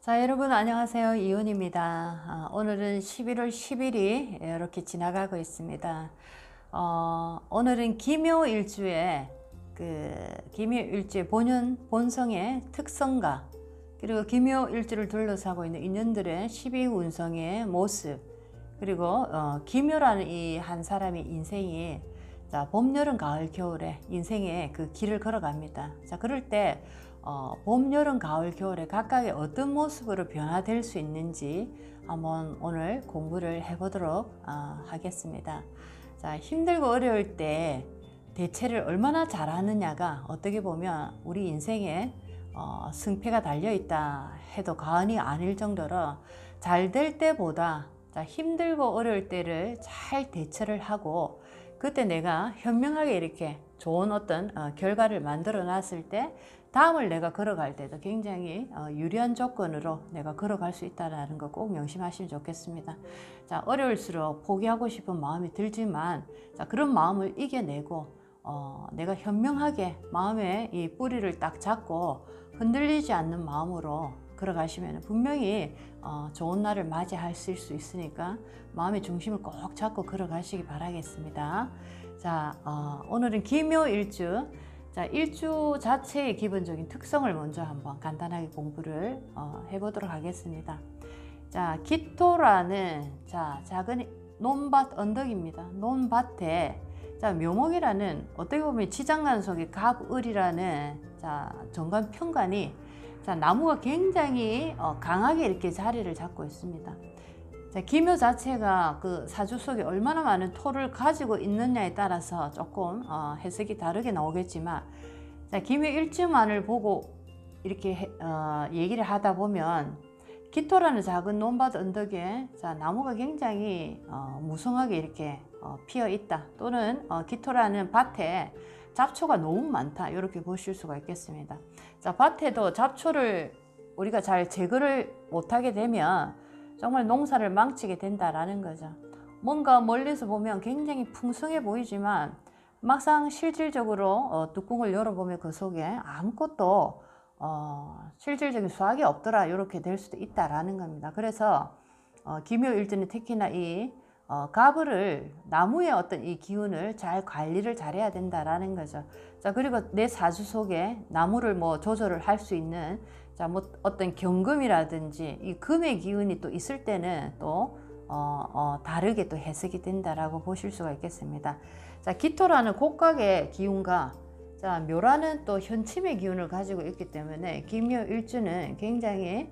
자, 여러분 안녕하세요. 이은입니다. 오늘은 11월 10일이 이렇게 지나가고 있습니다. 오늘은 기묘일주의 기묘일주의 본성의 특성과 그리고 기묘일주를 둘러싸고 있는 인연들의 12운성의 모습, 그리고 기묘라는 이 한 사람의 인생이 자, 봄, 여름, 가을, 겨울에 인생의 그 길을 걸어갑니다. 자, 그럴 때 봄, 여름, 가을, 겨울에 각각의 어떤 모습으로 변화될 수 있는지 한번 오늘 공부를 해보도록 하겠습니다. 자, 힘들고 어려울 때 대처를 얼마나 잘하느냐가 어떻게 보면 우리 인생에 승패가 달려있다 해도 과언이 아닐 정도로 잘 될 때보다 자, 힘들고 어려울 때를 잘 대처를 하고 그때 내가 현명하게 이렇게 좋은 어떤 결과를 만들어 놨을 때 다음을 내가 걸어갈 때도 굉장히 유리한 조건으로 내가 걸어갈 수 있다는 거 꼭 명심하시면 좋겠습니다. 자, 어려울수록 포기하고 싶은 마음이 들지만 자, 그런 마음을 이겨내고 내가 현명하게 마음의 이 뿌리를 딱 잡고 흔들리지 않는 마음으로 걸어가시면 분명히 좋은 날을 맞이하실 수 있으니까 마음의 중심을 꼭 잡고 걸어가시기 바라겠습니다. 자, 오늘은 기묘일주. 자, 일주 자체의 기본적인 특성을 먼저 한번 간단하게 공부를 해보도록 하겠습니다. 자, 기토라는 자, 작은 논밭 언덕입니다. 논밭에 자, 묘목이라는 어떻게 보면 지장간 속의 갑을이라는 자, 정관 편관이 자, 나무가 굉장히 강하게 이렇게 자리를 잡고 있습니다. 자, 기묘 자체가 그 사주 속에 얼마나 많은 토를 가지고 있느냐에 따라서 조금 해석이 다르게 나오겠지만 자, 기묘 일주만을 보고 이렇게 얘기를 하다 보면 기토라는 작은 논밭 언덕에 자, 나무가 굉장히 무성하게 이렇게 피어 있다 또는 기토라는 밭에 잡초가 너무 많다 이렇게 보실 수가 있겠습니다. 자, 밭에도 잡초를 우리가 잘 제거를 못하게 되면 정말 농사를 망치게 된다라는 거죠. 뭔가 멀리서 보면 굉장히 풍성해 보이지만 막상 실질적으로 뚜껑을 열어보면 그 속에 아무것도 실질적인 수확이 없더라 이렇게 될 수도 있다라는 겁니다. 그래서 기묘일주는 특히나 이 가브를 나무의 어떤 이 기운을 잘 관리를 잘해야 된다라는 거죠. 자, 그리고 내 사주 속에 나무를 뭐 조절을 할 수 있는 자, 뭐 어떤 경금이라든지 이 금의 기운이 또 있을 때는 또 다르게 또 해석이 된다라고 보실 수가 있겠습니다. 자, 기토라는 곡각의 기운과 자, 묘라는 또 현침의 기운을 가지고 있기 때문에 기묘일주는 굉장히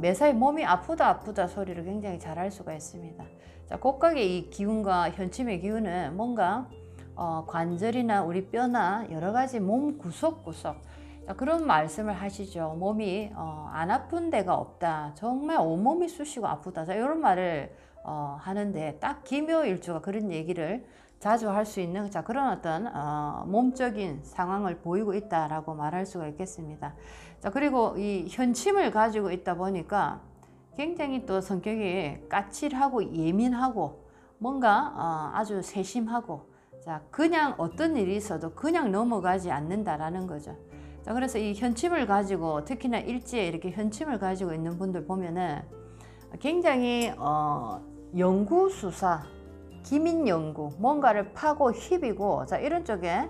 매사에 몸이 아프다 소리를 굉장히 잘 할 수가 있습니다. 자, 곡각의 이 기운과 현침의 기운은 뭔가 관절이나 우리 뼈나 여러 가지 몸 구석구석 자, 그런 말씀을 하시죠. 몸이 안 아픈 데가 없다. 정말 온몸이 쑤시고 아프다. 자, 이런 말을 하는데 딱 기묘일주가 그런 얘기를 자주 할 수 있는 자, 그런 어떤 몸적인 상황을 보이고 있다라고 말할 수가 있겠습니다. 자, 그리고 이 현침을 가지고 있다 보니까 굉장히 또 성격이 까칠하고 예민하고 뭔가 아주 세심하고 자, 그냥 어떤 일이 있어도 그냥 넘어가지 않는다라는 거죠. 자, 그래서 이 현침을 가지고 특히나 일지에 이렇게 현침을 가지고 있는 분들 보면은 굉장히 연구수사 기민연구 뭔가를 파고 휘비고 자, 이런 쪽에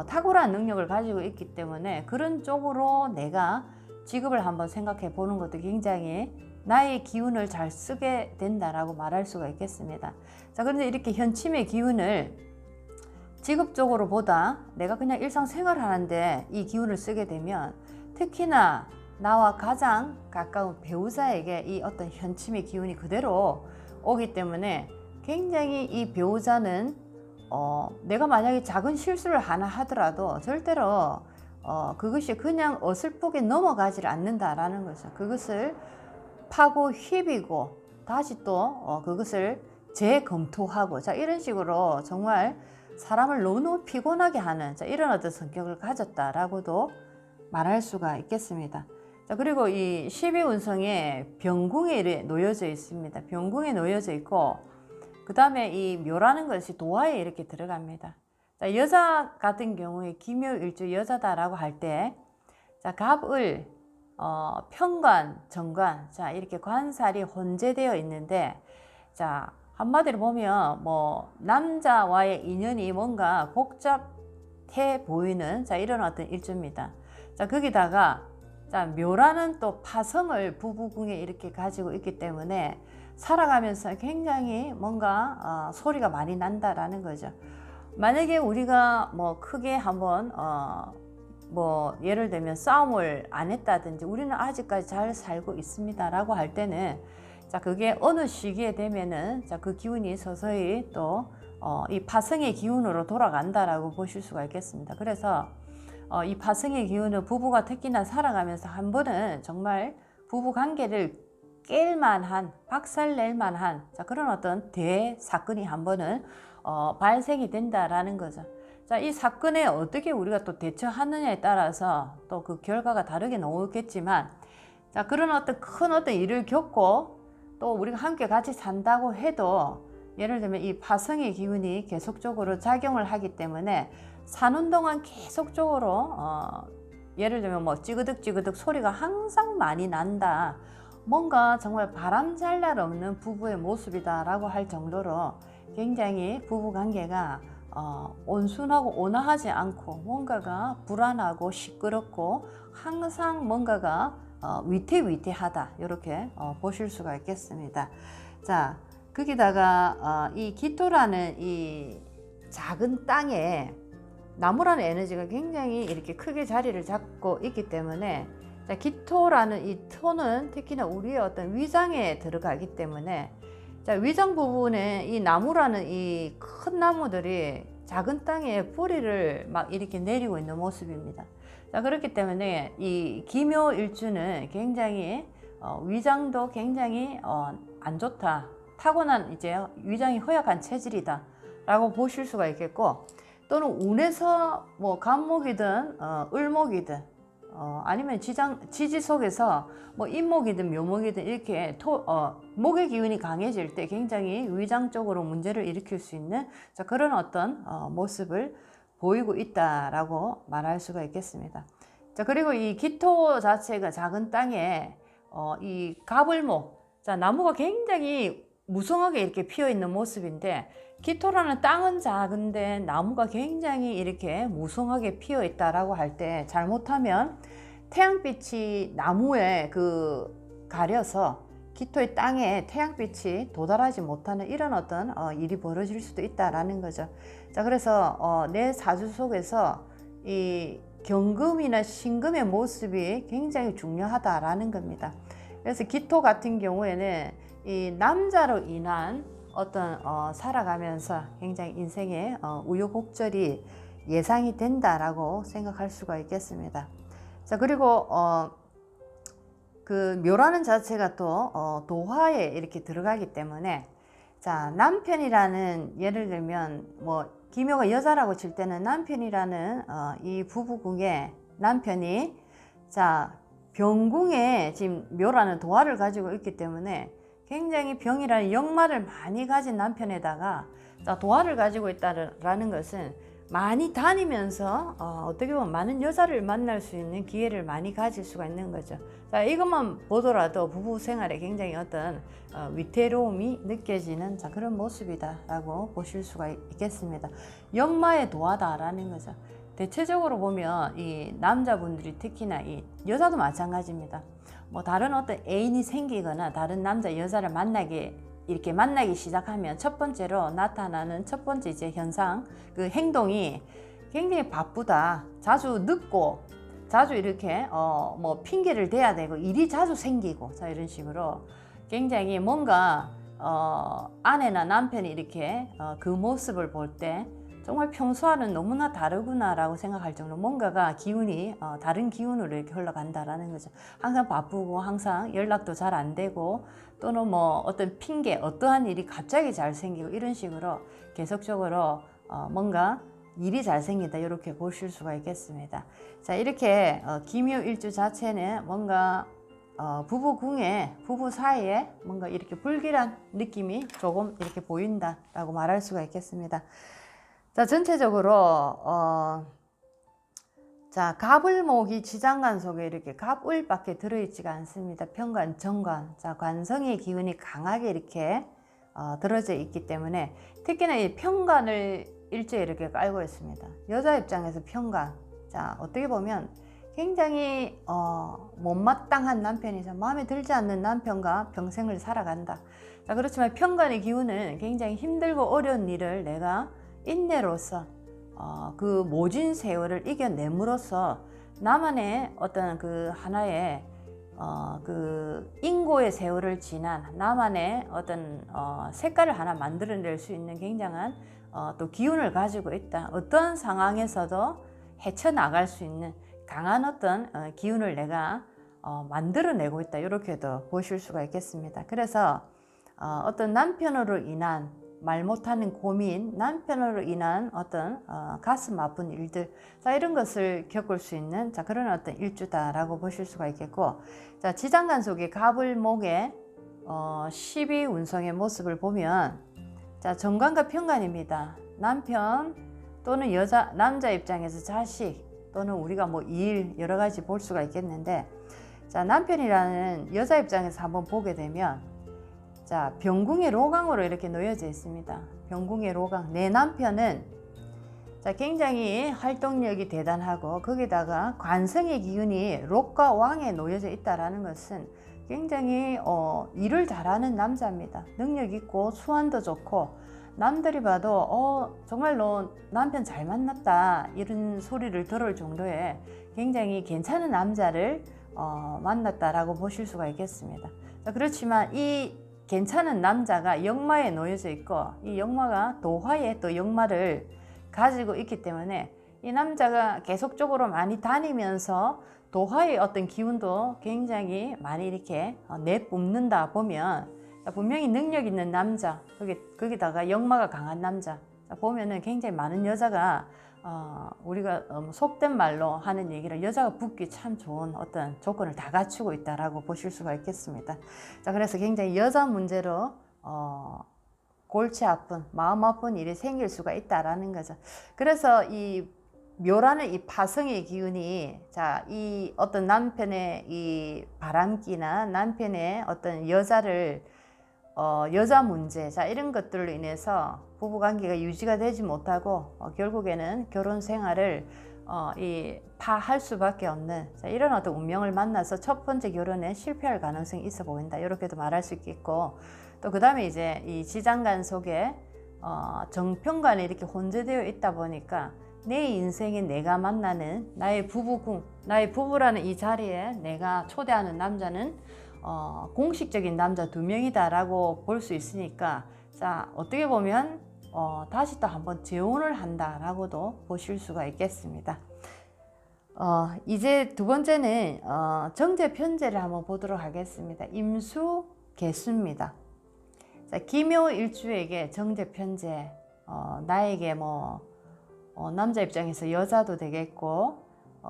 탁월한 능력을 가지고 있기 때문에 그런 쪽으로 내가 직업을 한번 생각해 보는 것도 굉장히 나의 기운을 잘 쓰게 된다라고 말할 수가 있겠습니다. 자, 그런데 이렇게 현침의 기운을 직업적으로 보다 내가 그냥 일상생활 하는데 이 기운을 쓰게 되면 특히나 나와 가장 가까운 배우자에게 이 어떤 현침의 기운이 그대로 오기 때문에 굉장히 이 배우자는 내가 만약에 작은 실수를 하나 하더라도 절대로 그것이 그냥 어설프게 넘어가질 않는다라는 거죠. 그것을 파고 휘비고 다시 또 그것을 재검토하고 자, 이런 식으로 정말 사람을 너무 피곤하게 하는 자, 이런 어떤 성격을 가졌다라고도 말할 수가 있겠습니다. 자, 그리고 이 12운성에 병궁에 놓여져 있습니다. 병궁에 놓여져 있고 그 다음에 이 묘라는 것이 도화에 이렇게 들어갑니다. 자, 여자 같은 경우에 기묘일주 여자다라고 할 때 자, 갑을 편관, 정관, 자 이렇게 관살이 혼재되어 있는데, 자 한마디로 보면 뭐 남자와의 인연이 뭔가 복잡해 보이는 자 이런 어떤 일주입니다. 자 거기다가 자 묘라는 또 파성을 부부궁에 이렇게 가지고 있기 때문에 살아가면서 굉장히 뭔가 소리가 많이 난다라는 거죠. 만약에 우리가 뭐 크게 한번 뭐 예를 들면 싸움을 안 했다든지 우리는 아직까지 잘 살고 있습니다 라고 할 때는 자 그게 어느 시기에 되면은 자 그 기운이 서서히 또 이 파성의 기운으로 돌아간다라고 보실 수가 있겠습니다. 그래서 이 파성의 기운은 부부가 특히나 살아가면서 한 번은 정말 부부 관계를 깰 만한, 박살낼 만한 자 그런 어떤 대사건이 한 번은 발생이 된다라는 거죠. 자, 이 사건에 어떻게 우리가 또 대처하느냐에 따라서 또 그 결과가 다르게 나오겠지만, 자, 그런 어떤 큰 어떤 일을 겪고 또 우리가 함께 같이 산다고 해도 예를 들면 이 파성의 기운이 계속적으로 작용을 하기 때문에 사는 동안 계속적으로 예를 들면 뭐 찌그득 소리가 항상 많이 난다. 뭔가 정말 바람잘 날 없는 부부의 모습이다라고 할 정도로 굉장히 부부 관계가 온순하고 온화하지 않고 뭔가가 불안하고 시끄럽고 항상 뭔가가 위태위태하다 이렇게 보실 수가 있겠습니다. 자 거기다가 이 기토라는 이 작은 땅에 나무라는 에너지가 굉장히 이렇게 크게 자리를 잡고 있기 때문에 자, 기토라는 이 토는 특히나 우리의 어떤 위장에 들어가기 때문에 자, 위장 부분에 이 나무라는 이 큰 나무들이 작은 땅에 뿌리를 막 이렇게 내리고 있는 모습입니다. 자, 그렇기 때문에 이 기묘일주는 굉장히 위장도 굉장히 안 좋다. 타고난 이제 위장이 허약한 체질이다. 라고 보실 수가 있겠고, 또는 운에서 뭐 간목이든 을목이든 아니면 지지 속에서 뭐 인목이든 묘목이든 이렇게 목의 기운이 강해질 때 굉장히 위장 쪽으로 문제를 일으킬 수 있는 자, 그런 어떤 모습을 보이고 있다라고 말할 수가 있겠습니다. 자, 그리고 이 기토 자체가 작은 땅에 이 가불목, 자, 나무가 굉장히 무성하게 이렇게 피어 있는 모습인데 기토라는 땅은 작은데 나무가 굉장히 이렇게 무성하게 피어 있다라고 할 때 잘못하면 태양빛이 나무에 가려서 기토의 땅에 태양빛이 도달하지 못하는 이런 어떤 일이 벌어질 수도 있다라는 거죠. 자, 그래서 내 사주 속에서 이 경금이나 신금의 모습이 굉장히 중요하다라는 겁니다. 그래서 기토 같은 경우에는 이 남자로 인한 어떤 살아가면서 굉장히 인생의 우여곡절이 예상이 된다라고 생각할 수가 있겠습니다. 자, 그리고 그 묘라는 자체가 또 도화에 이렇게 들어가기 때문에 자, 남편이라는 예를 들면 뭐 기묘가 여자라고 칠 때는 남편이라는 이 부부궁에 남편이 자, 병궁에 지금 묘라는 도화를 가지고 있기 때문에 굉장히 병이라는 역마를 많이 가진 남편에다가 자, 도화를 가지고 있다는 것은 많이 다니면서 어떻게 보면 많은 여자를 만날 수 있는 기회를 많이 가질 수가 있는 거죠. 자, 이것만 보더라도 부부 생활에 굉장히 어떤 위태로움이 느껴지는 자, 그런 모습이다라고 보실 수가 있겠습니다. 역마의 도화다라는 거죠. 대체적으로 보면 이 남자분들이 특히나 이 여자도 마찬가지입니다. 뭐 다른 어떤 애인이 생기거나 다른 남자 여자를 이렇게 만나기 시작하면 첫 번째로 나타나는 첫 번째 이제 현상, 그 행동이 굉장히 바쁘다, 자주 늦고, 자주 이렇게 뭐 핑계를 대야 되고 일이 자주 생기고, 자 이런 식으로 굉장히 뭔가 아내나 남편이 이렇게 그 모습을 볼 때 정말 평소와는 너무나 다르구나라고 생각할 정도로 뭔가가 기운이 다른 기운으로 이렇게 흘러간다라는 거죠. 항상 바쁘고 항상 연락도 잘 안 되고 또는 뭐 어떤 핑계, 어떠한 일이 갑자기 잘 생기고 이런 식으로 계속적으로 뭔가 일이 잘 생긴다 이렇게 보실 수가 있겠습니다. 자, 이렇게 기묘일주 자체는 뭔가 부부궁에 부부 사이에 뭔가 이렇게 불길한 느낌이 조금 이렇게 보인다라고 말할 수가 있겠습니다. 자, 전체적으로 자, 갑을목이 지장간 속에 이렇게 갑을밖에 들어있지가 않습니다. 편관, 정관. 자, 관성의 기운이 강하게 이렇게 들어져 있기 때문에 특히나 이 편관을 일제히 이렇게 깔고 있습니다. 여자 입장에서 편관. 자, 어떻게 보면 굉장히 못마땅한 남편이죠. 마음에 들지 않는 남편과 평생을 살아간다. 자, 그렇지만 편관의 기운은 굉장히 힘들고 어려운 일을 내가 인내로서 그 모진 세월을 이겨냄으로써 나만의 어떤 그 하나의 그 인고의 세월을 지난 나만의 어떤 색깔을 하나 만들어낼 수 있는 굉장한 또 기운을 가지고 있다. 어떤 상황에서도 헤쳐나갈 수 있는 강한 어떤 기운을 내가 만들어내고 있다. 이렇게도 보실 수가 있겠습니다. 그래서 어떤 남편으로 인한 말 못하는 고민, 남편으로 인한 어떤 가슴 아픈 일들, 자, 이런 것을 겪을 수 있는 자, 그런 어떤 일주다라고 보실 수가 있겠고, 자, 지장간 속의 갑을목의 12운성의 모습을 보면, 자, 정관과 편관입니다. 남편 또는 남자 입장에서 자식 또는 우리가 뭐 일 여러 가지 볼 수가 있겠는데, 자, 남편이라는 여자 입장에서 한번 보게 되면, 자, 병궁의 로강으로 이렇게 놓여져 있습니다. 병궁의 로강. 내 남편은 자, 굉장히 활동력이 대단하고 거기다가 관성의 기운이 록과 왕에 놓여져 있다는 것은 굉장히 일을 잘하는 남자입니다. 능력 있고 수완도 좋고 남들이 봐도 정말로 남편 잘 만났다 이런 소리를 들을 정도의 굉장히 괜찮은 남자를 만났다라고 보실 수가 있겠습니다. 자, 그렇지만 이 괜찮은 남자가 역마에 놓여져 있고 이 역마가 도화의 또 역마를 가지고 있기 때문에 이 남자가 계속적으로 많이 다니면서 도화의 어떤 기운도 굉장히 많이 이렇게 내뿜는다 보면 분명히 능력 있는 남자, 거기다가 역마가 강한 남자 보면은 굉장히 많은 여자가 우리가 속된 말로 하는 얘기를 여자가 붙기 참 좋은 어떤 조건을 다 갖추고 있다라고 보실 수가 있겠습니다. 자, 그래서 굉장히 여자 문제로 골치 아픈, 마음 아픈 일이 생길 수가 있다라는 거죠. 그래서 이 묘라는 이 파성의 기운이 자, 이 어떤 남편의 이 바람기나 남편의 어떤 여자를 여자 문제, 자, 이런 것들로 인해서 부부관계가 유지가 되지 못하고 결국에는 결혼 생활을 파할 수밖에 없는 자, 이런 어떤 운명을 만나서 첫 번째 결혼에 실패할 가능성이 있어 보인다. 이렇게도 말할 수 있겠고, 또 그 다음에 이제 이 지장간 속에 정편관에 이렇게 혼재되어 있다 보니까 내 인생에 내가 만나는 나의 부부궁, 나의 부부라는 이 자리에 내가 초대하는 남자는 공식적인 남자 2명이다 라고 볼 수 있으니까, 자, 어떻게 보면 다시 또 한번 재혼을 한다 라고도 보실 수가 있겠습니다. 이제 두 번째는 정제 편제를 한번 보도록 하겠습니다. 임수 개수입니다. 자, 기묘일주에게 정제 편제, 나에게 뭐 남자 입장에서 여자도 되겠고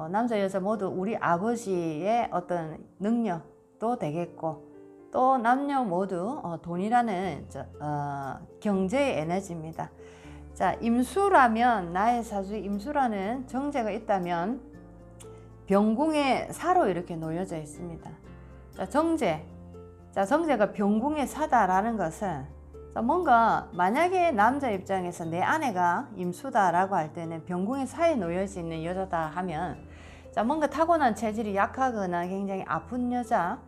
남자 여자 모두 우리 아버지의 어떤 능력도 되겠고, 또 남녀 모두 돈이라는 경제의 에너지입니다. 자, 임수라면 나의 사주에 임수라는 정제가 있다면 병궁의 사로 이렇게 놓여져 있습니다. 자, 정제. 자, 정제가 병궁의 사다라는 것은 뭔가 만약에 남자 입장에서 내 아내가 임수다라고 할 때는 병궁의 사에 놓여져 있는 여자다 하면 자, 뭔가 타고난 체질이 약하거나 굉장히 아픈 여자,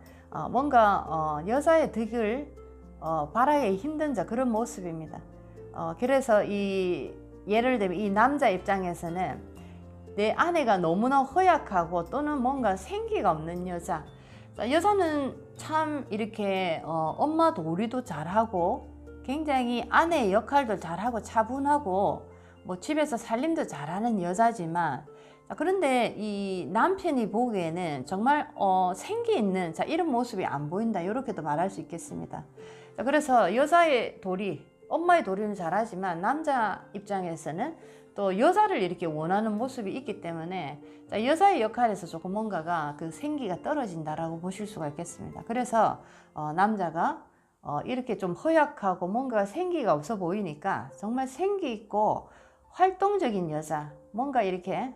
뭔가 여자의 덕을 바라기 힘든 자, 그런 모습입니다. 그래서 예를 들면 이 남자 입장에서는 내 아내가 너무나 허약하고 또는 뭔가 생기가 없는 여자, 여자는 참 이렇게 엄마 도리도 잘하고 굉장히 아내의 역할도 잘하고 차분하고 뭐 집에서 살림도 잘하는 여자지만, 그런데 이 남편이 보기에는 정말 생기 있는 이런 모습이 안 보인다, 이렇게도 말할 수 있겠습니다. 그래서 여자의 도리, 엄마의 도리는 잘하지만 남자 입장에서는 또 여자를 이렇게 원하는 모습이 있기 때문에 여자의 역할에서 조금 뭔가가 그 생기가 떨어진다라고 보실 수가 있겠습니다. 그래서 남자가 이렇게 좀 허약하고 뭔가 생기가 없어 보이니까 정말 생기 있고 활동적인 여자, 뭔가 이렇게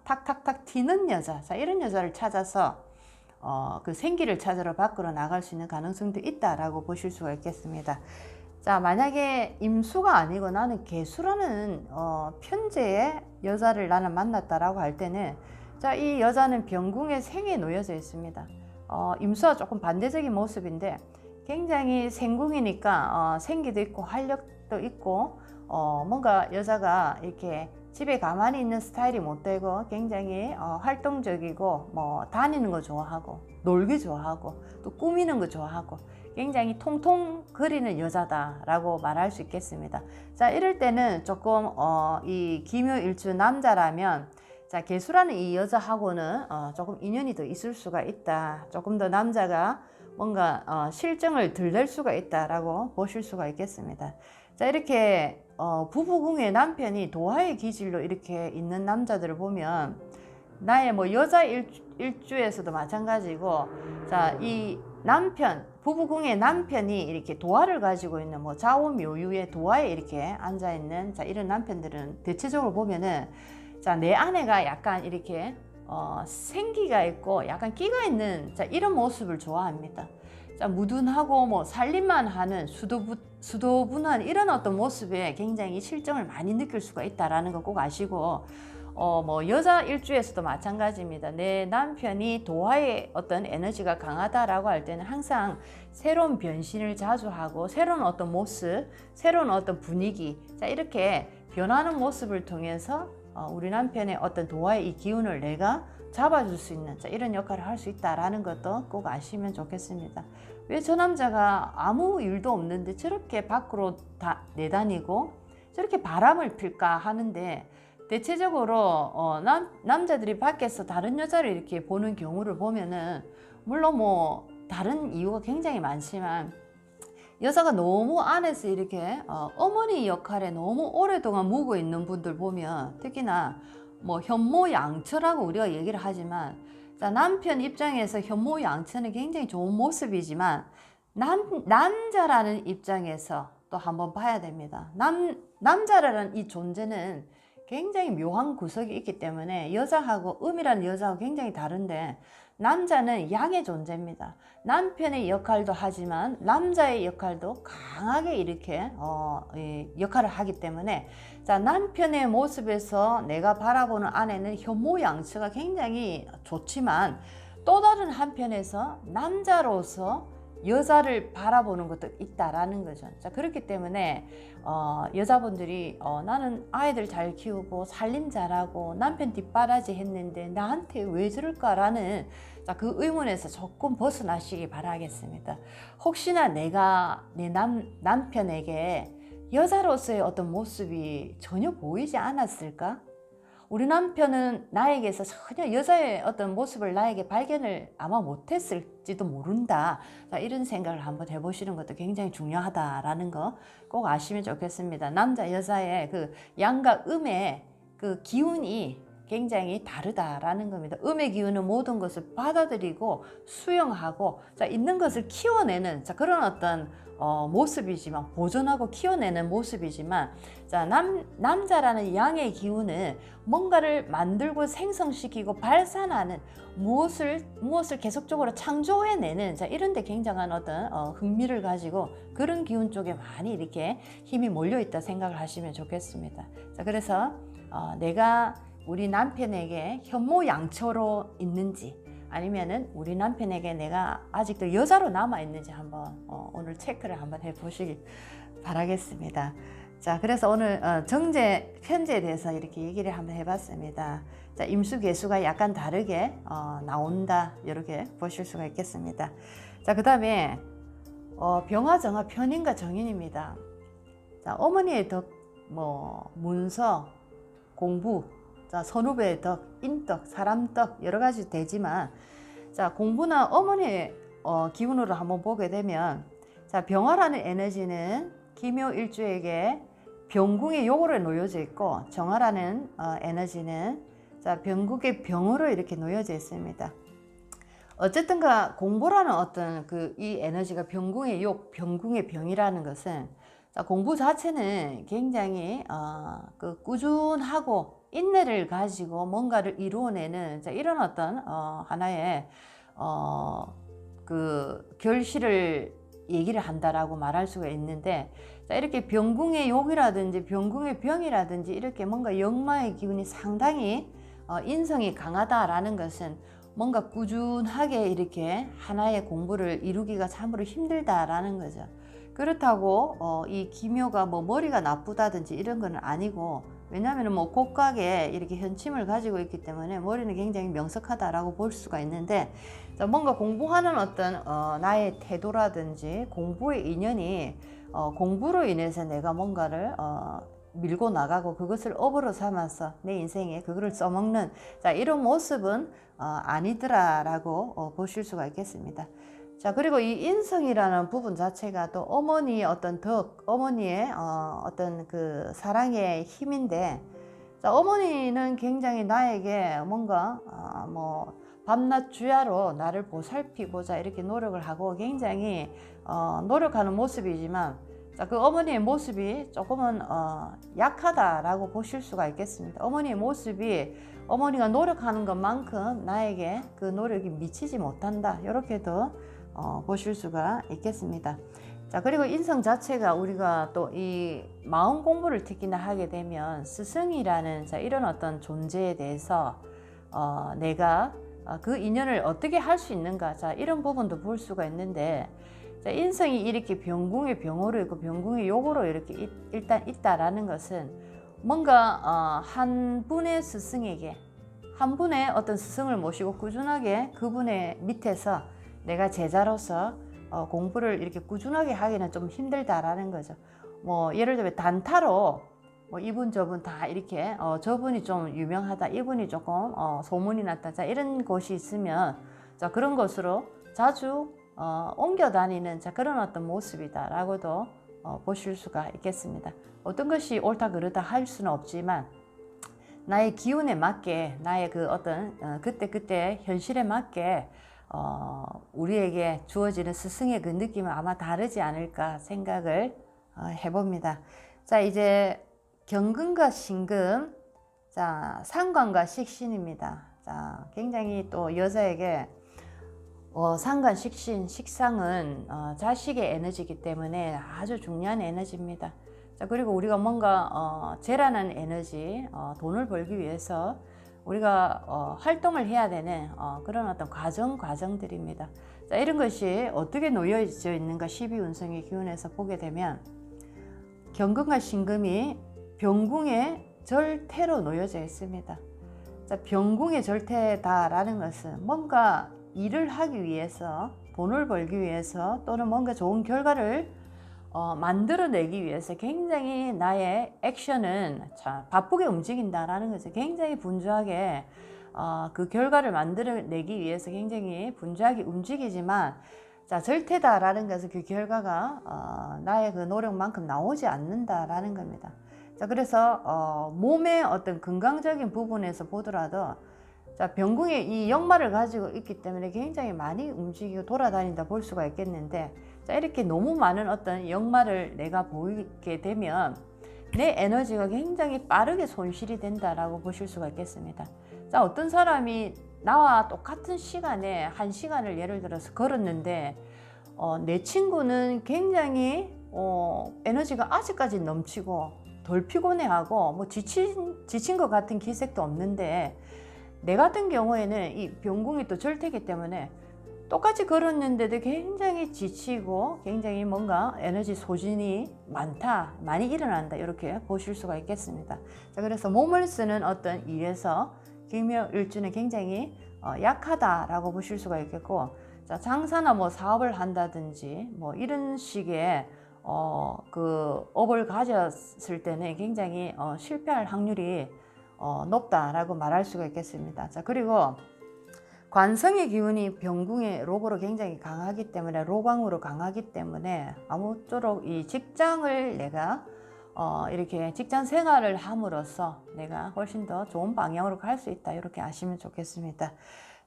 탁탁탁 튀는 여자, 자, 이런 여자를 찾아서 그 생기를 찾으러 밖으로 나갈 수 있는 가능성도 있다라고 보실 수가 있겠습니다. 자, 만약에 임수가 아니고 나는 개수라는 편재의 여자를 나는 만났다라고 할 때는, 자, 이 여자는 병궁의 생에 놓여져 있습니다. 임수와 조금 반대적인 모습인데 굉장히 생궁이니까 생기도 있고 활력도 있고 뭔가 여자가 이렇게 집에 가만히 있는 스타일이 못 되고 굉장히 활동적이고 뭐 다니는 거 좋아하고 놀기 좋아하고 또 꾸미는 거 좋아하고 굉장히 통통 거리는 여자다라고 말할 수 있겠습니다. 자, 이럴 때는 조금 이 기묘일주 남자라면, 자, 개수라는 이 여자하고는 조금 인연이 더 있을 수가 있다. 조금 더 남자가 뭔가 실정을 덜 낼 수가 있다라고 보실 수가 있겠습니다. 자, 이렇게 부부궁의 남편이 도화의 기질로 이렇게 있는 남자들을 보면 나의 뭐 여자 일주에서도 마찬가지고, 자, 이 남편, 부부궁의 남편이 이렇게 도화를 가지고 있는 뭐 좌우묘유의 도화에 이렇게 앉아 있는, 자, 이런 남편들은 대체적으로 보면은, 자, 내 아내가 약간 이렇게 생기가 있고 약간 끼가 있는, 자, 이런 모습을 좋아합니다. 자, 무둔하고 뭐 살림만 하는 수도분한 이런 어떤 모습에 굉장히 실정을 많이 느낄 수가 있다라는 거 꼭 아시고, 뭐 여자 일주에서도 마찬가지입니다. 내 남편이 도화의 어떤 에너지가 강하다라고 할 때는 항상 새로운 변신을 자주 하고 새로운 어떤 모습, 새로운 어떤 분위기, 자, 이렇게 변하는 모습을 통해서 우리 남편의 어떤 도화의 이 기운을 내가 잡아줄 수 있는, 자, 이런 역할을 할 수 있다라는 것도 꼭 아시면 좋겠습니다. 왜 저 남자가 아무 일도 없는데 저렇게 밖으로 내다니고 저렇게 바람을 필까 하는데, 대체적으로 남자들이 밖에서 다른 여자를 이렇게 보는 경우를 보면은, 물론 뭐 다른 이유가 굉장히 많지만 여자가 너무 안에서 이렇게 어머니 역할에 너무 오랫동안 묵어 있는 분들 보면, 특히나 뭐 현모양처라고 우리가 얘기를 하지만, 자, 남편 입장에서 현모양처는 굉장히 좋은 모습이지만 남자라는 입장에서 또 한번 봐야 됩니다. 남자라는 이 존재는 굉장히 묘한 구석이 있기 때문에 여자하고, 음이라는 여자하고 굉장히 다른데, 남자는 양의 존재입니다. 남편의 역할도 하지만 남자의 역할도 강하게 이렇게 역할을 하기 때문에, 자, 남편의 모습에서 내가 바라보는 아내는 현모양처가 굉장히 좋지만 또 다른 한편에서 남자로서 여자를 바라보는 것도 있다라는 거죠. 자, 그렇기 때문에 여자분들이 나는 아이들 잘 키우고 살림 잘하고 남편 뒷바라지 했는데 나한테 왜 저럴까라는, 자, 그 의문에서 조금 벗어나시기 바라겠습니다. 혹시나 내가 내 남편에게 여자로서의 어떤 모습이 전혀 보이지 않았을까? 우리 남편은 나에게서 전혀 여자의 어떤 모습을 나에게 발견을 아마 못했을지도 모른다. 자, 이런 생각을 한번 해보시는 것도 굉장히 중요하다라는 거 꼭 아시면 좋겠습니다. 남자 여자의 그 양과 음의 그 기운이 굉장히 다르다라는 겁니다. 음의 기운은 모든 것을 받아들이고 수용하고, 자, 있는 것을 키워내는, 자, 그런 어떤 모습이지만, 보존하고 키워내는 모습이지만, 자, 남자라는 양의 기운은 뭔가를 만들고 생성시키고 발산하는, 무엇을 계속적으로 창조해내는, 자, 이런 데 굉장한 어떤 흥미를 가지고 그런 기운 쪽에 많이 이렇게 힘이 몰려있다 생각을 하시면 좋겠습니다. 자, 그래서 내가 우리 남편에게 현모양처로 있는지, 아니면은 우리 남편에게 내가 아직도 여자로 남아 있는지 한번 오늘 체크를 한번 해보시길 바라겠습니다. 자, 그래서 오늘 정제 편제에 대해서 이렇게 얘기를 한번 해봤습니다. 자, 임수 개수가 약간 다르게 나온다, 이렇게 보실 수가 있겠습니다. 자, 그 다음에 병화, 정화, 편인과 정인입니다. 자, 어머니의 덕, 뭐 문서, 공부, 자, 선후배의 덕, 인덕, 사람덕 여러 가지 되지만, 자, 공부나 어머니의 기운으로 한번 보게 되면, 자, 병화라는 에너지는 기묘일주에게 병궁의 요거로 놓여져 있고, 정화라는 에너지는, 자, 병국의 병으로 이렇게 놓여져 있습니다. 어쨌든가 공부라는 어떤 이 에너지가 병궁의 욕, 병궁의 병이라는 것은, 자, 공부 자체는 굉장히 꾸준하고 인내를 가지고 뭔가를 이루어내는 자, 이런 어떤 하나의 그 결실을 얘기를 한다라고 말할 수가 있는데, 자, 이렇게 병궁의 욕이라든지 병궁의 병이라든지 이렇게 뭔가 역마의 기운이 상당히 인성이 강하다라는 것은 뭔가 꾸준하게 이렇게 하나의 공부를 이루기가 참으로 힘들다라는 거죠. 그렇다고 이 기묘가 뭐 머리가 나쁘다든지 이런 건 아니고, 왜냐하면 뭐 곡각에 이렇게 현침을 가지고 있기 때문에 머리는 굉장히 명석하다라고 볼 수가 있는데, 뭔가 공부하는 어떤 나의 태도라든지 공부의 인연이 공부로 인해서 내가 뭔가를 밀고 나가고 그것을 업으로 삼아서 내 인생에 그거를 써먹는, 자, 이런 모습은 아니더라라고 보실 수가 있겠습니다. 자, 그리고 이 인성이라는 부분 자체가 또 어머니의 어떤 덕, 어머니의 어떤 그 사랑의 힘인데, 자, 어머니는 굉장히 나에게 뭔가 뭐 밤낮 주야로 나를 보살피고자 이렇게 노력을 하고 굉장히 노력하는 모습이지만, 자, 그 어머니의 모습이 조금은 약하다라고 보실 수가 있겠습니다. 어머니의 모습이 어머니가 노력하는 것만큼 나에게 그 노력이 미치지 못한다, 이렇게도 보실 수가 있겠습니다. 자, 그리고 인성 자체가 우리가 또 이 마음 공부를 특히나 하게 되면 스승이라는, 자, 이런 어떤 존재에 대해서 내가 그 인연을 어떻게 할 수 있는가, 자, 이런 부분도 볼 수가 있는데, 자, 인성이 이렇게 병궁의 병으로 있고 병궁의 욕으로 이렇게 일단 있다라는 것은 뭔가 한 분의 스승에게, 한 분의 어떤 스승을 모시고 꾸준하게 그분의 밑에서 내가 제자로서 공부를 이렇게 꾸준하게 하기는 좀 힘들다라는 거죠. 뭐 예를 들면 단타로 뭐 이분 저분 다 이렇게 저분이 좀 유명하다, 이분이 조금 소문이 났다, 자, 이런 곳이 있으면, 자, 그런 곳으로 자주 옮겨 다니는, 자, 그런 어떤 모습이다라고도 보실 수가 있겠습니다. 어떤 것이 옳다 그르다 할 수는 없지만 나의 기운에 맞게, 나의 그 어떤 그때 현실에 맞게 우리에게 주어지는 스승의 그 느낌은 아마 다르지 않을까 생각을 해봅니다. 자, 이제 경금과 신금, 자, 상관과 식신입니다. 자, 굉장히 또 여자에게 상관, 식신, 식상은 자식의 에너지이기 때문에 아주 중요한 에너지입니다. 자, 그리고 우리가 뭔가 재라는 에너지, 돈을 벌기 위해서 우리가 활동을 해야 되는 그런 어떤 과정들입니다. 자, 이런 것이 어떻게 놓여져 있는가 12운성의 기운에서 보게 되면, 경금과 신금이 병궁의 절태로 놓여져 있습니다. 자, 병궁의 절태다라는 것은 뭔가 일을 하기 위해서, 돈을 벌기 위해서, 또는 뭔가 좋은 결과를 만들어내기 위해서 굉장히 나의 액션은 바쁘게 움직인다라는 거죠. 굉장히 분주하게 그 결과를 만들어내기 위해서 굉장히 분주하게 움직이지만, 자, 절대다라는 것은 그 결과가 나의 그 노력만큼 나오지 않는다라는 겁니다. 자, 그래서 몸의 어떤 건강적인 부분에서 보더라도, 자, 병궁이 이 역마를 가지고 있기 때문에 굉장히 많이 움직이고 돌아다닌다 볼 수가 있겠는데, 자, 이렇게 너무 많은 어떤 역마를 내가 보이게 되면 내 에너지가 굉장히 빠르게 손실이 된다라고 보실 수가 있겠습니다. 자, 어떤 사람이 나와 똑같은 시간에 1시간을 예를 들어서 걸었는데 내 친구는 굉장히 에너지가 아직까지 넘치고 덜 피곤해하고 뭐 지친 것 같은 기색도 없는데, 내 같은 경우에는 이 병궁이 또 절대이기 때문에 똑같이 걸었는데도 굉장히 지치고 굉장히 뭔가 에너지 소진이 많이 일어난다, 이렇게 보실 수가 있겠습니다. 자, 그래서 몸을 쓰는 어떤 일에서 기묘일주는 굉장히 약하다라고 보실 수가 있겠고, 자, 장사나 뭐 사업을 한다든지 뭐 이런 식의 그 업을 가졌을 때는 굉장히 실패할 확률이 높다라고 말할 수가 있겠습니다. 자, 그리고 관성의 기운이 병궁의 록으로 굉장히 강하기 때문에, 로광으로 강하기 때문에 아무쪼록 이 직장을 내가 이렇게 직장 생활을 함으로써 내가 훨씬 더 좋은 방향으로 갈 수 있다, 이렇게 아시면 좋겠습니다.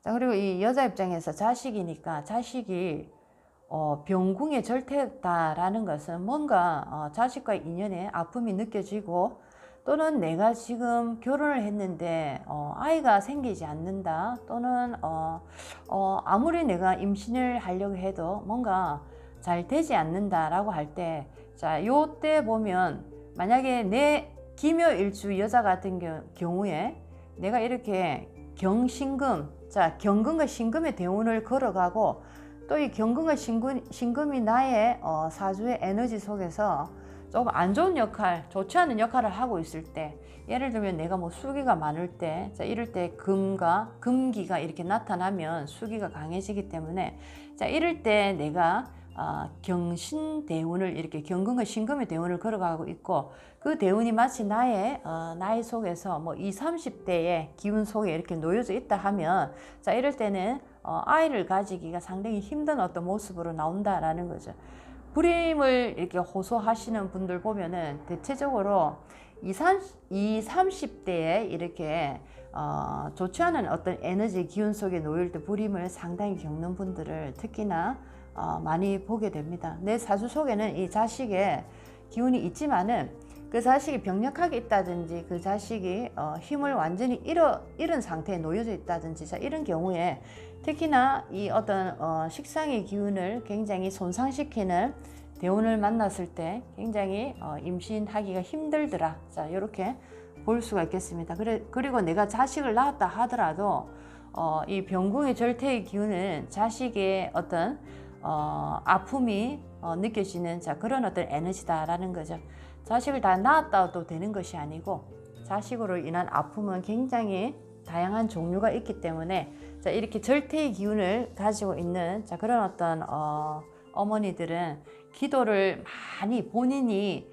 자, 그리고 이 여자 입장에서 자식이니까, 자식이 병궁의 절태다라는 것은 뭔가 자식과의 인연에 아픔이 느껴지고, 또는 내가 지금 결혼을 했는데 아이가 생기지 않는다, 또는 아무리 내가 임신을 하려고 해도 뭔가 잘 되지 않는다라고 할 때, 자, 요때 보면 만약에 내 기묘일주 여자 같은 경우에 내가 이렇게 경신금, 자, 경금과 신금의 대운을 걸어가고, 또 이 경금과 신금이 나의 사주의 에너지 속에서 조금 안 좋은 역할, 좋지 않은 역할을 하고 있을 때, 예를 들면 내가 뭐 수기가 많을 때, 자, 이럴 때 금기가 이렇게 나타나면 수기가 강해지기 때문에, 자, 이럴 때 내가 경신 대운을, 이렇게 경금과 신금의 대운을 걸어가고 있고, 그 대운이 마치 나의 나이 속에서 뭐 20, 30대의 기운 속에 이렇게 놓여져 있다 하면, 자, 이럴 때는 아이를 가지기가 상당히 힘든 어떤 모습으로 나온다라는 거죠. 불임을 이렇게 호소하시는 분들 보면은 대체적으로 20, 30대에 이렇게 좋지 않은 어떤 에너지 기운 속에 놓일 때 불임을 상당히 겪는 분들을 특히나 많이 보게 됩니다. 내 사주 속에는 이 자식의 기운이 있지만은 그 자식이 병력하게 있다든지, 그 자식이 힘을 완전히 잃은 상태에 놓여져 있다든지, 자, 이런 경우에 특히나 이 어떤 식상의 기운을 굉장히 손상시키는 대운을 만났을 때 굉장히 임신하기가 힘들더라. 자, 이렇게 볼 수가 있겠습니다. 그리고 내가 자식을 낳았다 하더라도 이 병궁의 절태의 기운은 자식의 어떤 아픔이 느껴지는, 자, 그런 어떤 에너지다라는 거죠. 자식을 다 낳았다도 되는 것이 아니고, 자식으로 인한 아픔은 굉장히 다양한 종류가 있기 때문에, 자, 이렇게 절태의 기운을 가지고 있는, 자, 그런 어떤 어머니들은 기도를 많이, 본인이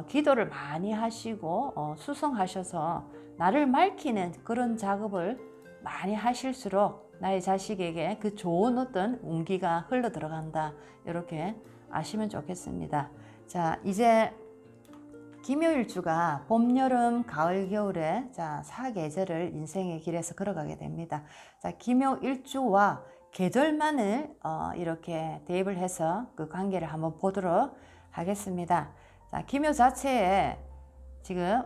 기도를 많이 하시고 수성하셔서 나를 맑히는 그런 작업을 많이 하실수록 나의 자식에게 그 좋은 어떤 운기가 흘러 들어간다, 이렇게 아시면 좋겠습니다. 자, 이제 기묘일주가 봄, 여름, 가을, 겨울에, 자, 4계절을 인생의 길에서 걸어가게 됩니다. 자, 기묘일주와 계절만을 이렇게 대입을 해서 그 관계를 한번 보도록 하겠습니다. 자, 기묘 자체에 지금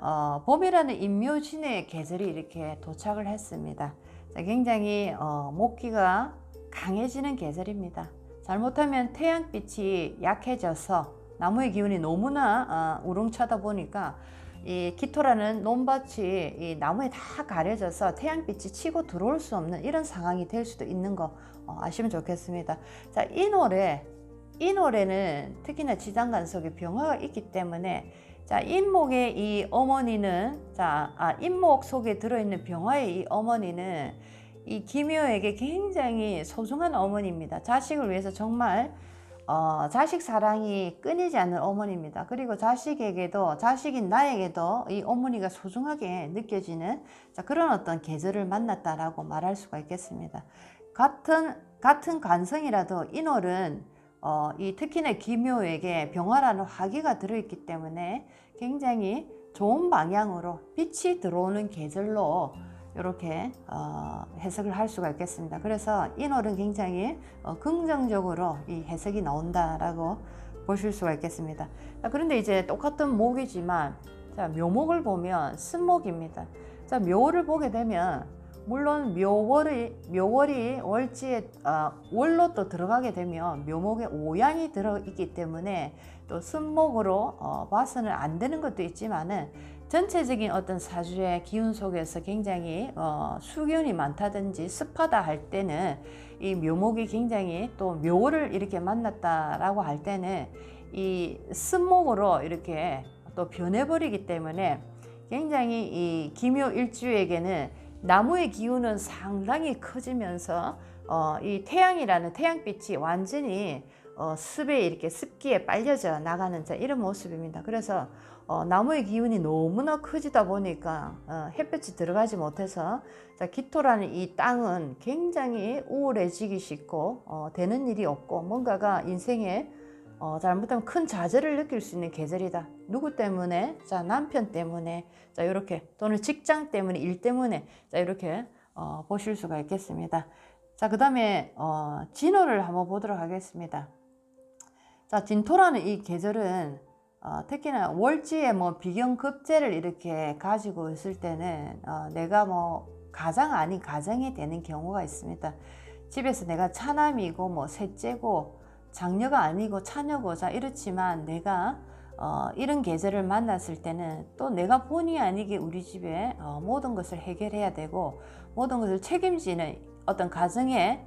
봄이라는 인묘진의 계절이 이렇게 도착을 했습니다. 자, 굉장히 목기가 강해지는 계절입니다. 잘못하면 태양빛이 약해져서 나무의 기운이 너무나 우렁차다 보니까 이 기토라는 논밭이 이 나무에 다 가려져서 태양빛이 치고 들어올 수 없는 이런 상황이 될 수도 있는 거 아시면 좋겠습니다. 자, 이 노래는 특히나 지장간 속에 병화가 있기 때문에, 자, 인목의 이 어머니는, 자, 인목 속에 들어있는 병화의 이 어머니는 이 기묘에게 굉장히 소중한 어머니입니다. 자식을 위해서 정말 자식 사랑이 끊이지 않는 어머니입니다. 그리고 자식에게도, 자식인 나에게도 이 어머니가 소중하게 느껴지는, 자, 그런 어떤 계절을 만났다라고 말할 수가 있겠습니다. 같은 관성이라도 인월은 이 특히나 기묘에게 병화라는 화기가 들어있기 때문에 굉장히 좋은 방향으로 빛이 들어오는 계절로 이렇게 해석을 할 수가 있겠습니다. 그래서 인월은 굉장히 긍정적으로 이 해석이 나온다라고 보실 수가 있겠습니다. 자, 그런데 이제 똑같은 목이지만, 자, 묘목을 보면 쓴목입니다. 자, 묘를 보게 되면 물론 묘월이 월지에 월로 또 들어가게 되면 묘목에 오양이 들어있기 때문에 또 쓴목으로 봐서는 안 되는 것도 있지만은, 전체적인 어떤 사주의 기운 속에서 굉장히 수기운이 많다든지 습하다 할 때는 이 묘목이 굉장히, 또 묘를 이렇게 만났다라고 할 때는 이 쓴목으로 이렇게 또 변해버리기 때문에 굉장히 이 기묘일주에게는 나무의 기운은 상당히 커지면서 이 태양이라는 태양빛이 완전히 습에 이렇게 습기에 빨려져 나가는, 자, 이런 모습입니다. 그래서 나무의 기운이 너무나 커지다 보니까 햇볕이 들어가지 못해서, 자, 기토라는 이 땅은 굉장히 우울해지기 쉽고 되는 일이 없고 뭔가가 인생에 잘못하면 큰 좌절을 느낄 수 있는 계절이다. 누구 때문에? 자, 남편 때문에, 자, 이렇게, 또는 직장 때문에, 일 때문에, 자, 이렇게 보실 수가 있겠습니다. 자, 그 다음에 진토를 한번 보도록 하겠습니다. 자, 진토라는 이 계절은 특히나 월지에 뭐 비경급제를 이렇게 가지고 있을 때는 내가 뭐 가장 아닌 가정이 되는 경우가 있습니다. 집에서 내가 차남이고 뭐 셋째고 장녀가 아니고 차녀고 자 이렇지만 내가 이런 계절을 만났을 때는 또 내가 본의 아니게 우리 집에 모든 것을 해결해야 되고 모든 것을 책임지는 어떤 가정의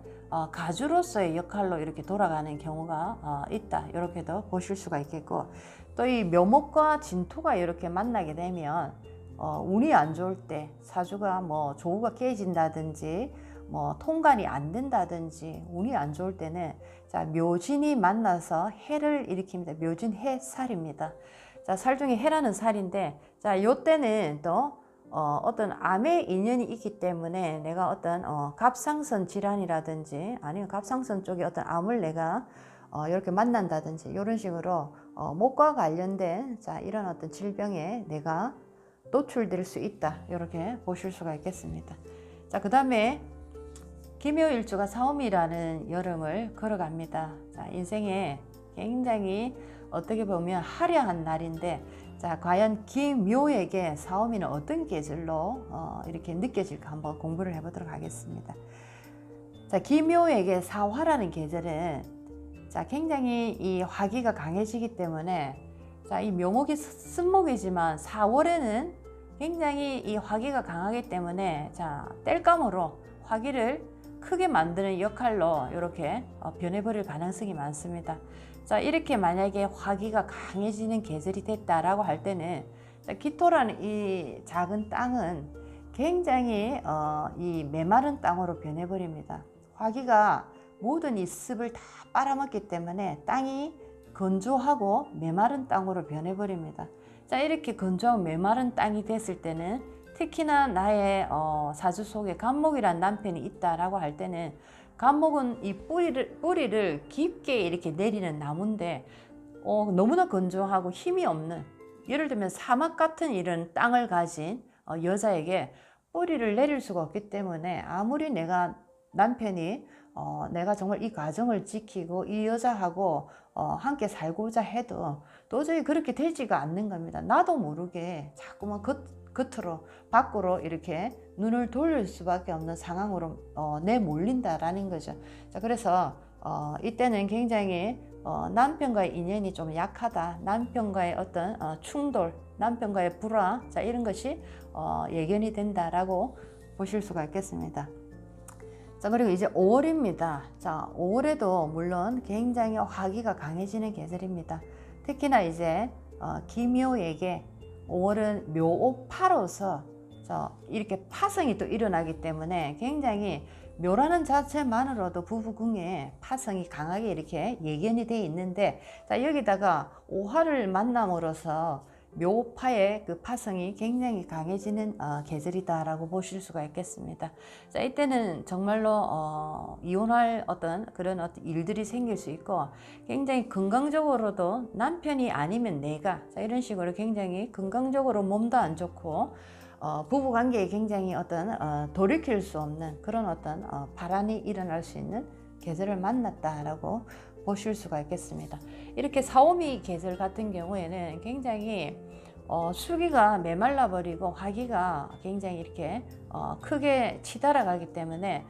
가주로서의 역할로 이렇게 돌아가는 경우가 있다. 이렇게도 보실 수가 있겠고, 또 이 묘목과 진토가 이렇게 만나게 되면 운이 안 좋을 때 사주가 뭐 조우가 깨진다든지 뭐 통관이 안 된다든지 운이 안 좋을 때는 자 묘진이 만나서 해를 일으킵니다. 묘진 해살입니다. 자, 살 중에 해라는 살인데 자 요때는 또 어떤 암의 인연이 있기 때문에 내가 어떤 갑상선 질환이라든지 아니면 갑상선 쪽에 어떤 암을 내가 이렇게 만난다든지 이런 식으로 목과 관련된 자 이런 어떤 질병에 내가 노출될 수 있다. 이렇게 보실 수가 있겠습니다. 자, 그 다음에 김묘일주가 사오미라는 여름을 걸어갑니다. 자, 인생에 굉장히 어떻게 보면 화려한 날인데 자, 과연 김묘에게 사오미는 어떤 계절로 이렇게 느껴질까 한번 공부를 해보도록 하겠습니다. 자, 김묘에게 사화라는 계절은 자, 굉장히 이 화기가 강해지기 때문에 자, 이 묘목이 쓴목이지만 4월에는 굉장히 이 화기가 강하기 때문에 자, 땔감으로 화기를 크게 만드는 역할로 이렇게 변해버릴 가능성이 많습니다. 자, 이렇게 만약에 화기가 강해지는 계절이 됐다라고 할 때는 자, 기토라는 이 작은 땅은 굉장히 이 메마른 땅으로 변해버립니다. 화기가 모든 이 습을 다 빨아먹기 때문에 땅이 건조하고 메마른 땅으로 변해버립니다. 자, 이렇게 건조하고 메마른 땅이 됐을 때는 특히나 나의 사주 속에 간목이란 남편이 있다라고 할 때는 간목은 이 뿌리를 깊게 이렇게 내리는 나무인데 너무나 건조하고 힘이 없는 예를 들면 사막 같은 이런 땅을 가진 여자에게 뿌리를 내릴 수가 없기 때문에 아무리 내가 남편이 내가 정말 이 가정을 지키고 이 여자하고 함께 살고자 해도 도저히 그렇게 되지가 않는 겁니다. 나도 모르게 자꾸만 겉으로 밖으로 이렇게 눈을 돌릴 수밖에 없는 상황으로 내몰린다라는 거죠. 자, 그래서 이때는 굉장히 남편과의 인연이 좀 약하다. 남편과의 어떤 충돌, 남편과의 불화, 자 이런 것이 예견이 된다라고 보실 수가 있겠습니다. 자, 그리고 이제 5월입니다. 자, 5월에도 물론 굉장히 화기가 강해지는 계절입니다. 특히나 이제 김묘에게 5월은 묘옥파로서 이렇게 파성이 또 일어나기 때문에 굉장히 묘라는 자체만으로도 부부궁에 파성이 강하게 이렇게 예견이 되어 있는데 자, 여기다가 오화를 만남으로써 묘파의 그 파성이 굉장히 강해지는 계절이다라고 보실 수가 있겠습니다. 자, 이때는 정말로 이혼할 그런 일들이 생길 수 있고 굉장히 건강적으로도 남편이 아니면 내가 자, 이런 식으로 굉장히 건강적으로 몸도 안 좋고 부부 관계에 굉장히 돌이킬 수 없는 그런 반란이 일어날 수 있는 계절을 만났다라고 보실 수가 있겠습니다. 이렇게 사오미 계절 같은 경우에는 굉장히 수기가 메말라 버리고 화기가 굉장히 이렇게 크게 치달아가기 때문에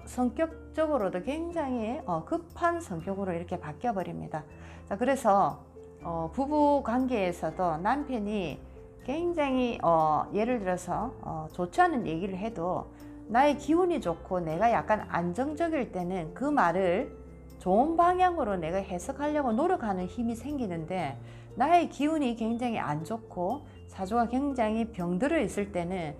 성격적으로도 굉장히 급한 성격으로 이렇게 바뀌어 버립니다. 자, 그래서 부부 관계에서도 남편이 굉장히 예를 들어서 좋지 않은 얘기를 해도 나의 기운이 좋고 내가 약간 안정적일 때는 그 말을 좋은 방향으로 내가 해석하려고 노력하는 힘이 생기는데 나의 기운이 굉장히 안 좋고 사주가 굉장히 병들어 있을 때는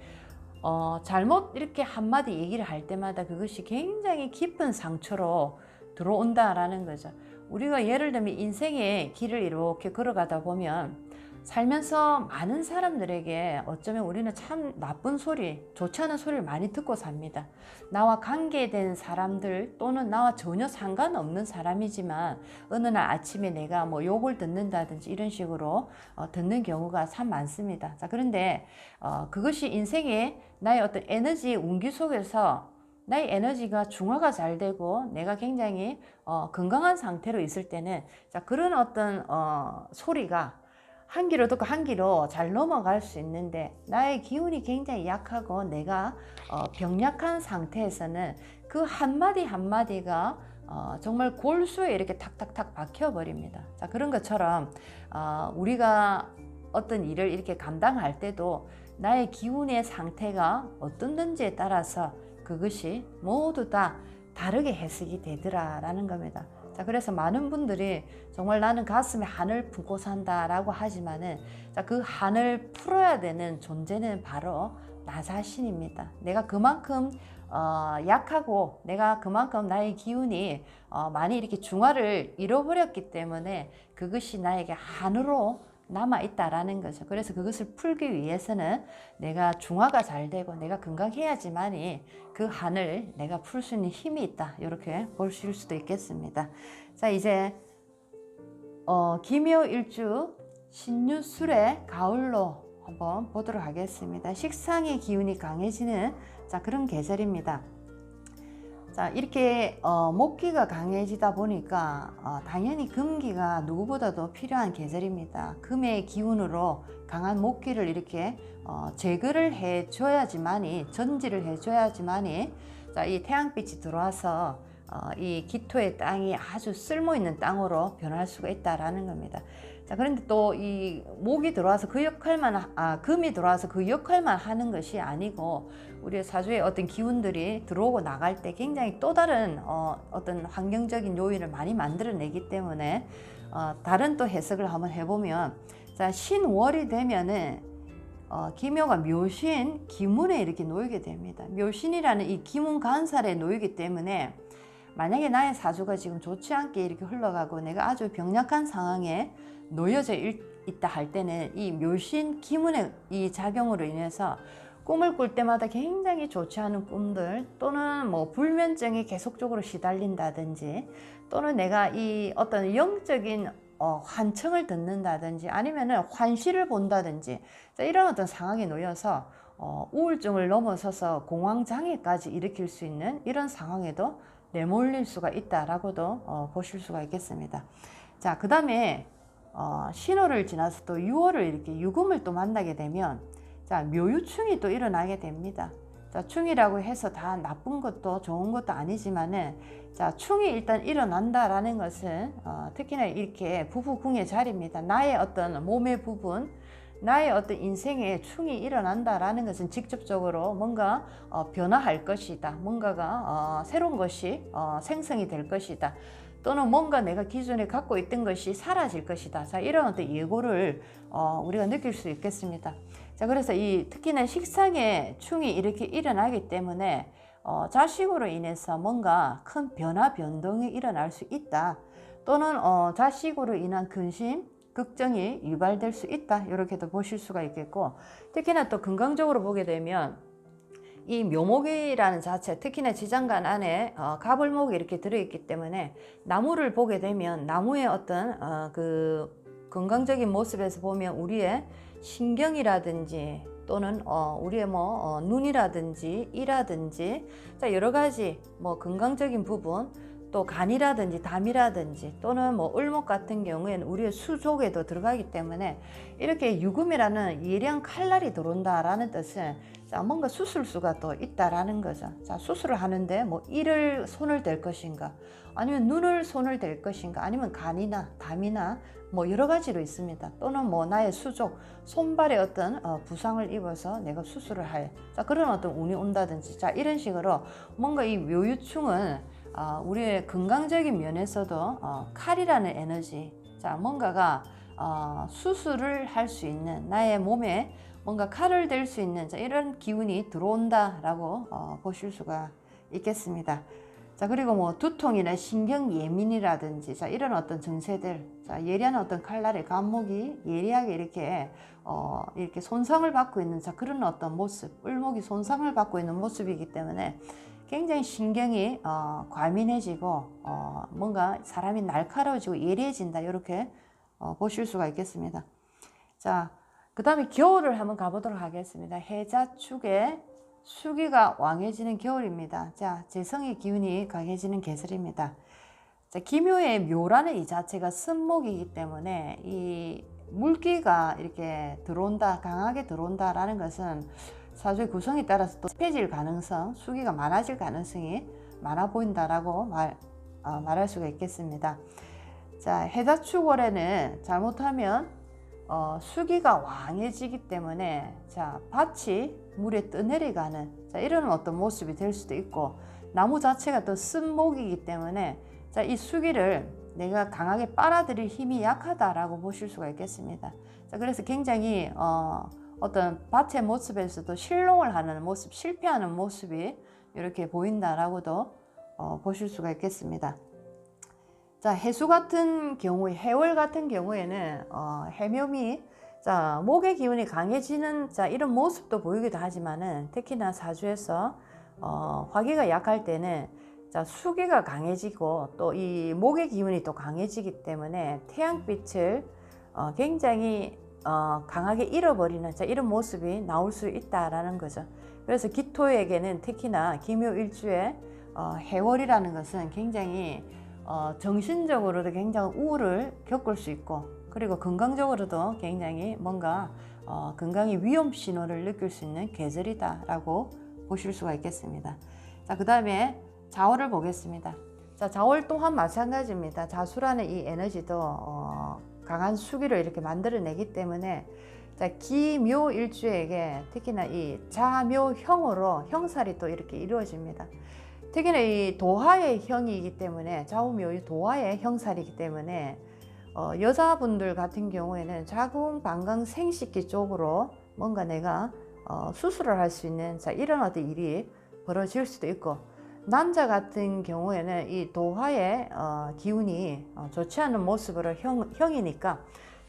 잘못 이렇게 한마디 얘기를 할 때마다 그것이 굉장히 깊은 상처로 들어온다라는 거죠. 우리가 예를 들면 인생의 길을 이렇게 걸어가다 보면 살면서 많은 사람들에게 어쩌면 우리는 참 나쁜 소리, 좋지 않은 소리를 많이 듣고 삽니다. 나와 관계된 사람들 또는 나와 전혀 상관없는 사람이지만 어느 날 아침에 내가 뭐 욕을 듣는다든지 이런 식으로 듣는 경우가 참 많습니다. 자, 그런데 그것이 인생의 나의 어떤 에너지 운기 속에서 나의 에너지가 중화가 잘 되고 내가 굉장히 건강한 상태로 있을 때는 자, 그런 어떤 소리가 한 귀로 듣고 한 귀로 잘 넘어갈 수 있는데, 나의 기운이 굉장히 약하고 내가 병약한 상태에서는 그 한마디 한마디가 정말 골수에 이렇게 탁탁탁 박혀버립니다. 자, 그런 것처럼 우리가 어떤 일을 이렇게 감당할 때도 나의 기운의 상태가 어떤지에 따라서 그것이 모두 다 다르게 해석이 되더라라는 겁니다. 자, 그래서 많은 분들이 정말 나는 가슴에 한을 품고 산다라고 하지만은, 자, 그 한을 풀어야 되는 존재는 바로 나 자신입니다. 내가 그만큼 약하고 내가 그만큼 나의 기운이 많이 이렇게 중화를 잃어버렸기 때문에 그것이 나에게 한으로 남아 있다라는 거죠. 그래서 그것을 풀기 위해서는 내가 중화가 잘 되고 내가 건강해야지만이 그 한을 내가 풀 수 있는 힘이 있다, 이렇게 보실 수도 있겠습니다. 자, 이제 기묘일주 신유술의 가을로 한번 보도록 하겠습니다. 식상의 기운이 강해지는 자, 그런 계절입니다. 자, 이렇게 목기가 강해지다 보니까 당연히 금기가 누구보다도 필요한 계절입니다. 금의 기운으로 강한 목기를 이렇게 제거를 해줘야지만이, 전지를 해줘야지만이, 자, 이 태양빛이 들어와서 이 기토의 땅이 아주 쓸모있는 땅으로 변할 수가 있다라는 겁니다. 자, 그런데 또 이 목이 들어와서 그 역할만, 금이 들어와서 그 역할만 하는 것이 아니고, 우리의 사주에 어떤 기운들이 들어오고 나갈 때 굉장히 또 다른 어떤 환경적인 요인을 많이 만들어내기 때문에 다른 또 해석을 한번 해보면, 자, 신월이 되면은 기묘가 묘신 기문에 이렇게 놓이게 됩니다. 묘신이라는 이 기문 간살에 놓이기 때문에 만약에 나의 사주가 지금 좋지 않게 이렇게 흘러가고 내가 아주 병약한 상황에 놓여져 있다 할 때는 이 묘신 기문의 이 작용으로 인해서 꿈을 꿀 때마다 굉장히 좋지 않은 꿈들, 또는 뭐 불면증이 계속적으로 시달린다든지, 또는 내가 이 어떤 영적인 환청을 듣는다든지, 아니면은 환시를 본다든지, 자, 이런 어떤 상황에 놓여서 우울증을 넘어서서 공황장애까지 일으킬 수 있는 이런 상황에도 내몰릴 수가 있다라고도 보실 수가 있겠습니다. 자, 그 다음에 신월을 지나서 또 6월을 이렇게 유금을 또 만나게 되면, 자, 묘유충이 또 일어나게 됩니다. 자, 충이라고 해서 다 나쁜 것도 좋은 것도 아니지만은, 자, 충이 일단 일어난다라는 것은 특히나 이렇게 부부궁의 자리입니다. 나의 어떤 몸의 부분, 나의 어떤 인생에 충이 일어난다라는 것은 직접적으로 뭔가 변화할 것이다, 뭔가가 새로운 것이 생성이 될 것이다, 또는 뭔가 내가 기존에 갖고 있던 것이 사라질 것이다. 자, 이런 어떤 예고를 우리가 느낄 수 있겠습니다. 자, 그래서 이 특히나 식상의 충이 이렇게 일어나기 때문에 자식으로 인해서 뭔가 큰 변화 변동이 일어날 수 있다, 또는 자식으로 인한 근심 걱정이 유발될 수 있다, 이렇게도 보실 수가 있겠고, 특히나 또 건강적으로 보게 되면 이 묘목이라는 자체, 특히나 지장간 안에 가불목이 이렇게 들어있기 때문에 나무를 보게 되면 나무의 어떤 그 건강적인 모습에서 보면 우리의 신경이라든지, 또는 우리의 뭐 눈이라든지 이라든지, 자, 여러 가지 뭐 건강적인 부분, 또 간이라든지 담이라든지, 또는 뭐 을목 같은 경우에는 우리의 수족에도 들어가기 때문에 이렇게 유금이라는 예리한 칼날이 들어온다라는 뜻은, 자, 뭔가 수술수가 또 있다라는 거죠. 자, 수술을 하는데 뭐 이를 손을 댈 것인가, 아니면 눈을 손을 댈 것인가, 아니면 간이나 담이나 뭐 여러 가지로 있습니다. 또는 뭐 나의 수족, 손발에 어떤 부상을 입어서 내가 수술을 할, 자, 그런 어떤 운이 온다든지, 자, 이런 식으로 뭔가 이 묘유충은 우리의 건강적인 면에서도 칼이라는 에너지, 자, 뭔가가 수술을 할 수 있는, 나의 몸에 뭔가 칼을 댈 수 있는, 자, 이런 기운이 들어온다라고 보실 수가 있겠습니다. 자, 그리고 뭐 두통이나 신경 예민이라든지, 자, 이런 어떤 증세들, 자, 예리한 어떤 칼날의 간목이 예리하게 이렇게 이렇게 손상을 받고 있는, 자, 그런 어떤 모습, 을목이 손상을 받고 있는 모습이기 때문에 굉장히 신경이 과민해지고 뭔가 사람이 날카로워지고 예리해진다, 이렇게 보실 수가 있겠습니다. 자, 그 다음에 겨울을 한번 가보도록 하겠습니다. 해자축의 수기가 왕해지는 겨울입니다. 자, 재성의 기운이 강해지는 계절입니다. 자, 기묘의 묘라는 이 자체가 쓴목이기 때문에 이 물기가 이렇게 들어온다, 강하게 들어온다라는 것은 사주의 구성에 따라서 또 습해질 가능성, 수기가 많아질 가능성이 많아 보인다라고 말할 수가 있겠습니다. 자, 해자축월에는 잘못하면 수기가 왕해지기 때문에 자, 밭이 물에 떠내려가는 자, 이런 어떤 모습이 될 수도 있고, 나무 자체가 또 쓴목이기 때문에 자, 이 수기를 내가 강하게 빨아들일 힘이 약하다라고 보실 수가 있겠습니다. 자, 그래서 굉장히 어떤 밭의 모습에서도 실롱을 하는 모습, 실패하는 모습이 이렇게 보인다라고도 보실 수가 있겠습니다. 자, 해수 같은 경우에, 해월 같은 경우에는 해묘미, 자, 목의 기운이 강해지는 자, 이런 모습도 보이기도 하지만은, 특히나 사주에서 화기가 약할 때는 자, 수기가 강해지고 또 이 목의 기운이 또 강해지기 때문에 태양빛을 굉장히 강하게 잃어버리는 자, 이런 모습이 나올 수 있다라는 거죠. 그래서 기토에게는 특히나 기묘일주의 해월이라는 것은 굉장히 정신적으로도 굉장히 우울을 겪을 수 있고, 그리고 건강적으로도 굉장히 뭔가 건강의 위험 신호를 느낄 수 있는 계절이다라고 보실 수가 있겠습니다. 자, 그 다음에 자월을 보겠습니다. 자, 자월 또한 마찬가지입니다. 자수라는 이 에너지도 강한 수기를 이렇게 만들어내기 때문에 자, 기묘일주에게 특히나 이 자묘형으로 형살이 또 이렇게 이루어집니다. 특히나 이 도화의 형이기 때문에, 좌우묘의 도화의 형살이기 때문에 여자분들 같은 경우에는 자궁, 방광, 생식기 쪽으로 뭔가 내가 수술을 할 수 있는 자, 이런 어떤 일이 벌어질 수도 있고, 남자 같은 경우에는 이 도화의 기운이 좋지 않은 모습으로 형이니까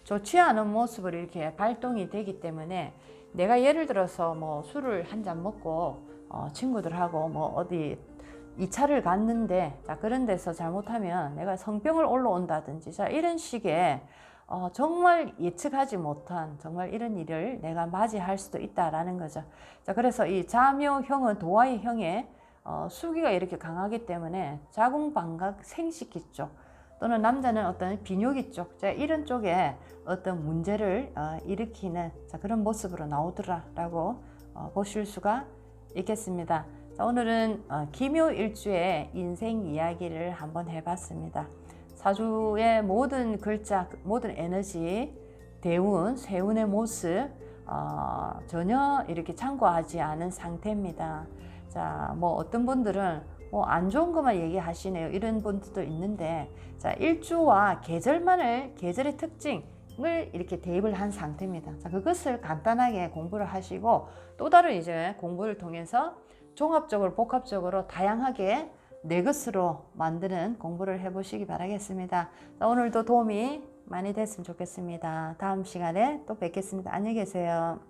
좋지 않은 모습으로 이렇게 발동이 되기 때문에, 내가 예를 들어서 뭐 술을 한 잔 먹고 친구들하고 뭐 어디 2차를 갔는데, 자, 그런 데서 잘못하면 내가 성병을 올라온다든지 자, 이런 식의 정말 예측하지 못한 정말 이런 일을 내가 맞이할 수도 있다라는 거죠. 자, 그래서 이 자묘형은 도화의 형에 수기가 이렇게 강하기 때문에 자궁, 방광, 생식기 쪽, 또는 남자는 어떤 비뇨기 쪽, 자, 이런 쪽에 어떤 문제를 일으키는 자, 그런 모습으로 나오더라라고 보실 수가 있겠습니다. 자, 오늘은 기묘일주의 인생 이야기를 한번 해봤습니다. 사주의 모든 글자, 모든 에너지, 대운, 세운의 모습 전혀 이렇게 참고하지 않은 상태입니다. 자, 뭐 어떤 분들은 뭐 안 좋은 것만 얘기하시네요, 이런 분들도 있는데, 자, 일주와 계절만을, 계절의 특징을 이렇게 대입을 한 상태입니다. 자, 그것을 간단하게 공부를 하시고, 또 다른 이제 공부를 통해서 종합적으로, 복합적으로 다양하게 내 것으로 만드는 공부를 해보시기 바라겠습니다. 자, 오늘도 도움이 많이 됐으면 좋겠습니다. 다음 시간에 또 뵙겠습니다. 안녕히 계세요.